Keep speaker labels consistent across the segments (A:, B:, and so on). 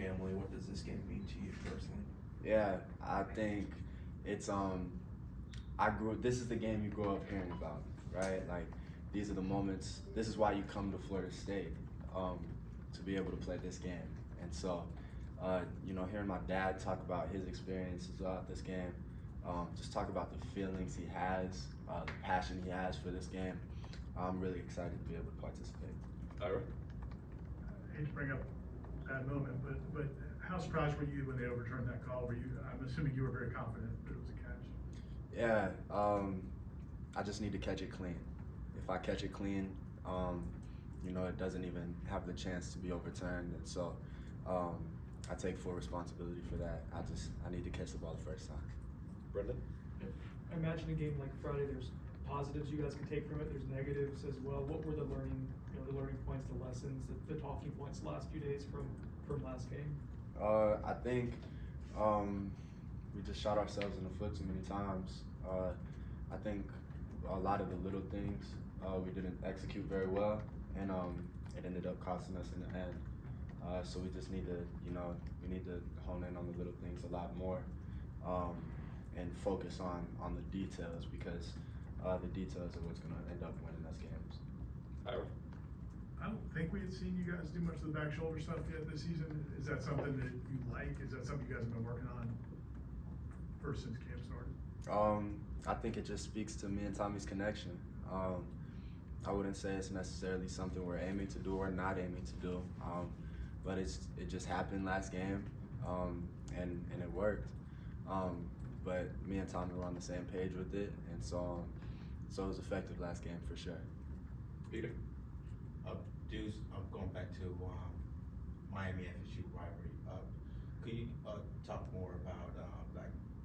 A: family. What does this game mean to you personally?
B: Yeah, I think it's this is the game you grow up hearing about, right? Like these are the moments. This is why you come to Florida State, to be able to play this game. And so, hearing my dad talk about his experiences throughout this game, just talk about the feelings he has, the passion he has for this game. I'm really excited to be able to participate.
C: Ira?
D: I hate to bring up that moment, but how surprised were you when they overturned that call? I'm assuming you were very confident that it was a catch.
B: Yeah, I just need to catch it clean. If I catch it clean, it doesn't even have the chance to be overturned. And so I take full responsibility for that. I need to catch the ball the first time.
C: Brendan?
E: I imagine a game like Friday, there's positives you guys can take from it. There's negatives as well. What were the learning points, the lessons, the talking points the last few days from last game?
B: I think we just shot ourselves in the foot too many times. I think a lot of the little things we didn't execute very well, and it ended up costing us in the end. So we just need to, we need to hone in on the little things a lot more, and focus on the details, because the details are what's going to end up winning us games.
C: Ira?
D: I don't think we had seen you guys do much of the back shoulder stuff yet this season. Is that something that you like? Is that something you guys have been working on since camp started?
B: I think it just speaks to me and Tommy's connection. I wouldn't say it's necessarily something we're aiming to do or not aiming to do, but it just happened last game, and it worked. But me and Tommy were on the same page with it, and so it was effective last game for sure.
C: Peter?
F: Duce, going back to Miami FSU rivalry. Could you talk more about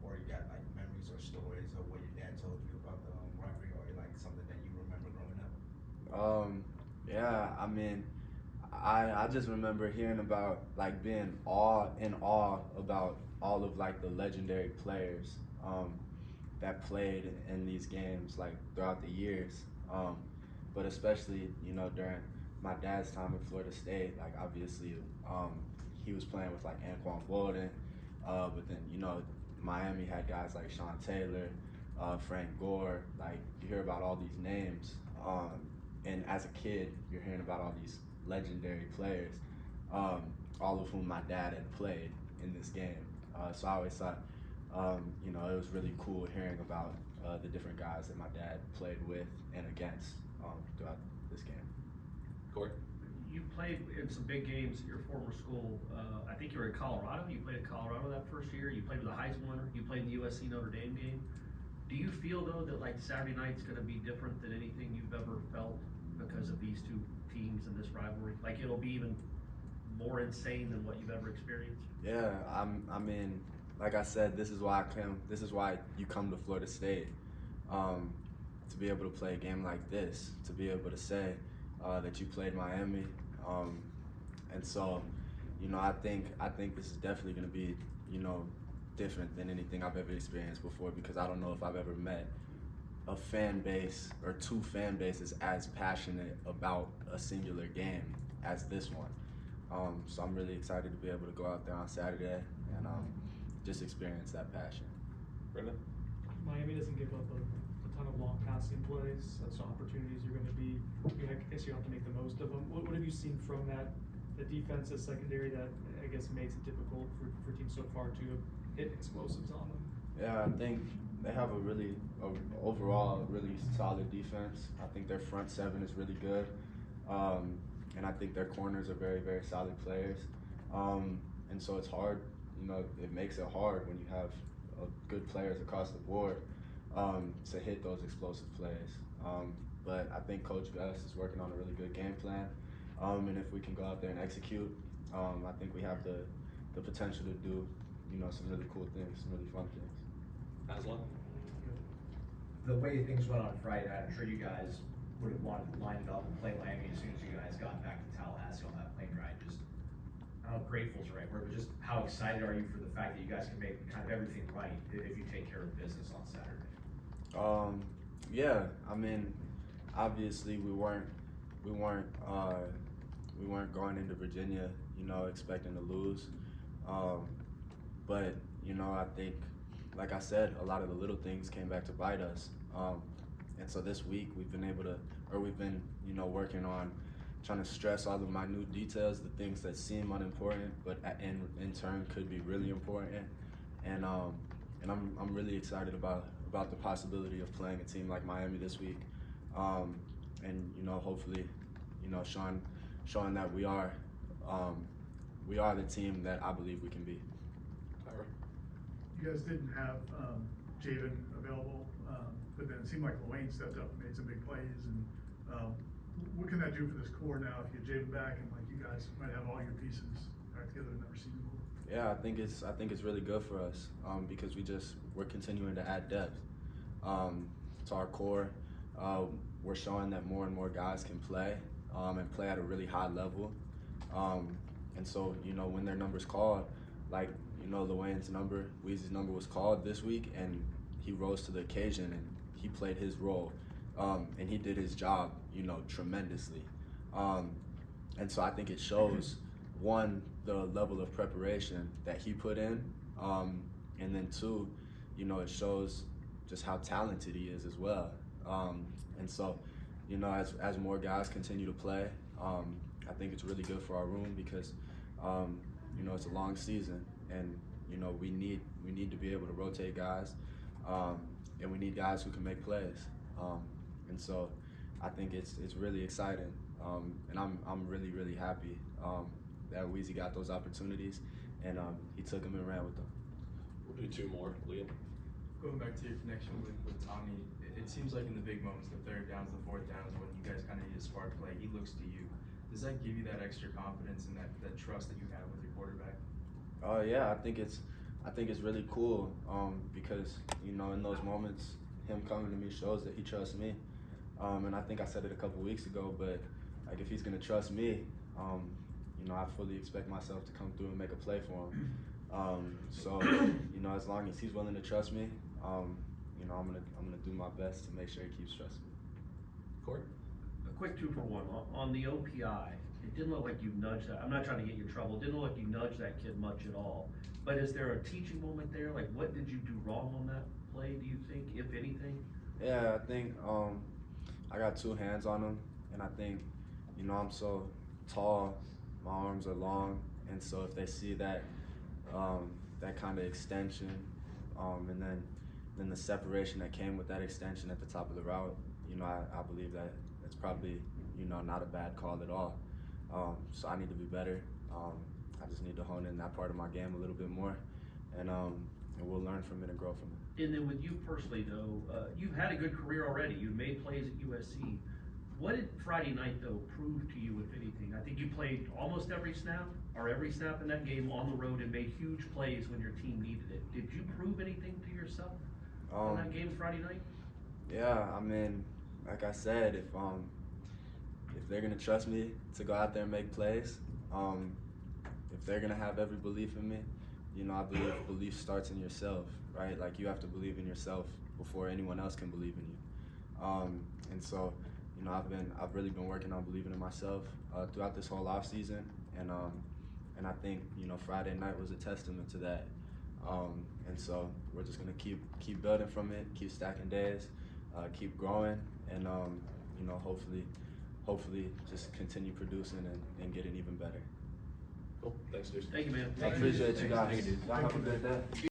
F: or you got like memories or stories of what your dad told you about the rivalry, or like something that you remember growing up?
B: Yeah, I mean, I just remember hearing about like being in awe about all of like the legendary players that played in these games like throughout the years, but especially during my dad's time at Florida State. Like obviously he was playing with like Anquan Bolden, but then Miami had guys like Sean Taylor, Frank Gore. Like you hear about all these names, and as a kid you're hearing about all these legendary players, all of whom my dad had played in this game. So I always thought it was really cool hearing about the different guys that my dad played with and against throughout this game.
C: Corey?
G: You played in some big games at your former school. I think you were in Colorado. You played in Colorado that first year. You played with the Heisman winner. You played in the USC Notre Dame game. Do you feel though that like Saturday night's going to be different than anything you've ever felt because of these two teams and this rivalry? Like it'll be even more insane than what you've ever experienced?
B: Yeah, I mean, like I said, this is why you come to Florida State, to be able to play a game like this, to be able to say that you played Miami, and so I think this is definitely going to be different than anything I've ever experienced before, because I don't know if I've ever met a fan base or two fan bases as passionate about a singular game as this one. So I'm really excited to be able to go out there on Saturday and just experience that passion.
C: Brendan?
E: Miami doesn't give up a ton of long passing plays. That's opportunities you're going to be. I guess you have to make the most of them. What have you seen from that? The defense, the secondary, that I guess makes it difficult for teams so far to hit explosives on them.
B: Yeah, I think they have overall really solid defense. I think their front seven is really good. And I think their corners are very, very solid players. And so it's hard, it makes it hard when you have good players across the board to hit those explosive plays. But I think Coach Gus is working on a really good game plan. And if we can go out there and execute, I think we have the potential to do, some really cool things, some really fun things.
C: Aslan?
H: The way things went on Friday night, I'm sure you guys would have wanted to line it up and play Miami as soon as you guys got back to Tallahassee on that plane ride. Just, I don't know if grateful is the right word, but just how excited are you for the fact that you guys can make kind of everything right if you take care of business on Saturday?
B: Yeah, I mean, obviously we weren't going into Virginia, expecting to lose. But, I think, like I said, a lot of the little things came back to bite us. And so this week we've been working on trying to stress all the minute details, the things that seem unimportant, but in turn could be really important. And I'm really excited about the possibility of playing a team like Miami this week. And hopefully, showing that we are the team that I believe we can be.
C: Tyra.
D: You guys didn't have Javen available, but then it seemed like Lane stepped up and made some big plays. And what can that do for this core now if you get Javen back and like you guys might have all your pieces back together and never seen before?
B: Yeah, I think it's really good for us because we're continuing to add depth to our core. We're showing that more and more guys can play and play at a really high level. And so, when their number's called, like, Wayne's number, Weezy's number was called this week, and he rose to the occasion and he played his role. And he did his job, tremendously. And so I think it shows, one, the level of preparation that he put in, and then two, it shows just how talented he is as well. And so, as more guys continue to play, I think it's really good for our room because, it's a long season, and we need to be able to rotate guys, and we need guys who can make plays. And so, I think it's really exciting, and I'm really happy that Weezy got those opportunities, and he took them and ran with them.
C: We'll do two more. Liam.
A: Going back to your connection with Tommy, it seems like in the big moments, the third downs, the fourth downs, when you guys kind of need a spark play, he looks to you. Does that give you that extra confidence and that trust that you have with your quarterback?
B: Yeah, I think it's really cool because in those moments, him coming to me shows that he trusts me. And I think I said it a couple weeks ago, but like if he's gonna trust me, I fully expect myself to come through and make a play for him. So as long as he's willing to trust me, I'm gonna do my best to make sure he keeps trusting me.
C: Court.
G: A quick 2-for-1 on the OPI. It didn't look like you nudged that. I'm not trying to get you in trouble. It didn't look like you nudged that kid much at all. But is there a teaching moment there? Like, what did you do wrong on that play? Do you think, if anything?
B: Yeah, I think I got two hands on him, and I think I'm so tall, my arms are long, and so if they see that that kind of extension, and then the separation that came with that extension at the top of the route, I believe that it's probably not a bad call at all. So I need to be better. I just need to hone in that part of my game a little bit more, and we'll learn from it and grow from it.
G: And then with you personally, though, you've had a good career already. You've made plays at USC. What did Friday night, though, prove to you, if anything? I think you played almost every snap in that game on the road and made huge plays when your team needed it. Did you prove anything to yourself in that game Friday night?
B: Yeah, I mean, like I said, if they're gonna trust me to go out there and make plays, if they're gonna have every belief in me, I believe belief starts in yourself, right? Like you have to believe in yourself before anyone else can believe in you. And so, I've really been working on believing in myself throughout this whole off season, and I think Friday night was a testament to that. And so we're just gonna keep building from it, keep stacking days, keep growing, and hopefully just continue producing and getting even better.
C: Cool. Thanks, Duce.
G: Thank you, man.
B: I appreciate you guys.
C: Thank you, dude.
B: Y'all have a good day.